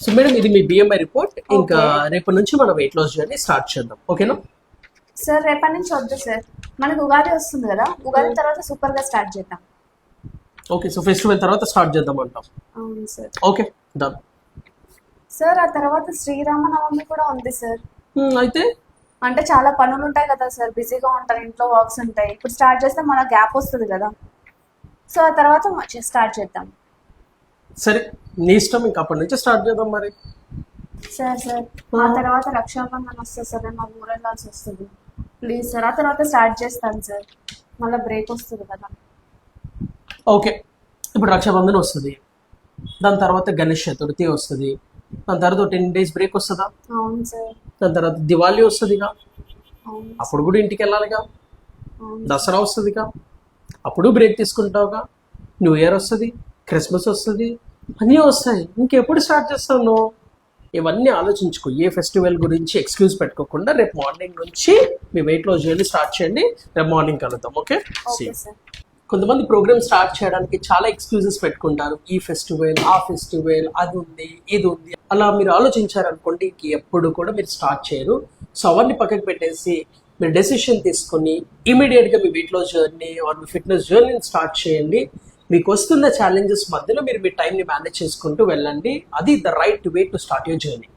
So madam ఇది మీ BMI report. ఇంకా Okay. రేపటి నుంచి మనం వెయిట్ లాస్ జర్నీ స్టార్ట్ చేద్దాం, ఓకేనా? సార్ రేపటి నుంచి వద్దు సార్, మనకు ఉగాది వస్తుంది కదా, ఉగాది తర్వాత సూపర్ గా స్టార్ట్ చేద్దాం. ఓకే, సో ఫెస్టివల్ తర్వాత స్టార్ట్ చేద్దాం అంటాం. అవును సార్. Okay, done. సార్ ఆ తర్వాత శ్రీరామనవమి కూడా ఉంది సార్. అయితే అంటే చాలా పనులు ఉంటాయి కదా సార్, బిజీగా ఉంటారు, ఇంట్లో వర్క్స్ ఉంటాయి. ఇప్పుడు స్టార్ట్ చేస్తే మన గ్యాప్ వస్తుంది కదా, సో ఆ తర్వాత స్టార్ట్ చేద్దాం. సరే, నీ ఇష్టం, ఇంకా అప్పటి నుంచి స్టార్ట్ చేద్దాం మరి. సార్ ఆ తర్వాత రక్షాబంధన్ వస్తుంది సార్, మా ఊరు వెళ్ళాల్సి వస్తుంది. ప్లీజ్ సార్, ఆ తర్వాత స్టార్ట్ చేస్తాను సార్, మళ్ళీ బ్రేక్ వస్తుంది కదా. ఓకే, ఇప్పుడు రక్షాబంధన్ వస్తుంది, దాని తర్వాత గణేష్ చతుర్థి వస్తుంది, దాని తర్వాత 10 days బ్రేక్ వస్తుందా? అవును సార్. దాని తర్వాత దివాళీ వస్తుందిగా, అవును అప్పుడు కూడా ఇంటికి వెళ్ళాలిగా. అవును. దసరా వస్తుందిగా, అప్పుడు బ్రేక్ తీసుకుంటావుగా. న్యూ ఇయర్ వస్తుంది, క్రిస్మస్ వస్తుంది, అన్నీ వస్తాయి. ఇంకెప్పుడు స్టార్ట్ చేస్తావు నువ్వు? ఇవన్నీ ఆలోచించుకో. ఏ ఫెస్టివల్ గురించి ఎక్స్క్యూజ్ పెట్టుకోకుండా రేపు మార్నింగ్ నుంచి మీ వెయిట్ లాస్ జర్నీ స్టార్ట్ చేయండి. రేపు మార్నింగ్ కలుద్దాం, ఓకే? Okay sir. కొంతమంది ప్రోగ్రామ్ స్టార్ట్ చేయడానికి చాలా ఎక్స్క్యూజెస్ పెట్టుకుంటారు. ఈ ఫెస్టివల్, ఆ ఫెస్టివల్, అది ఉంది, ఇది ఉంది. అలా మీరు ఆలోచించారనుకోండి, ఎప్పుడు కూడా మీరు స్టార్ట్ చేయరు. సో అవన్నీ పక్కకు పెట్టేసి మీరు డెసిషన్ తీసుకొని ఇమీడియట్గా మీ వెయిట్ లాస్ జర్నీ ఆర్ మీ ఫిట్నెస్ జర్నీని స్టార్ట్ చేయండి. మీకు వస్తున్న ఛాలెంజెస్ మధ్యలో మీరు మీ టైంని మేనేజ్ చేసుకుంటూ వెళ్ళండి. అది the right way to start your journey.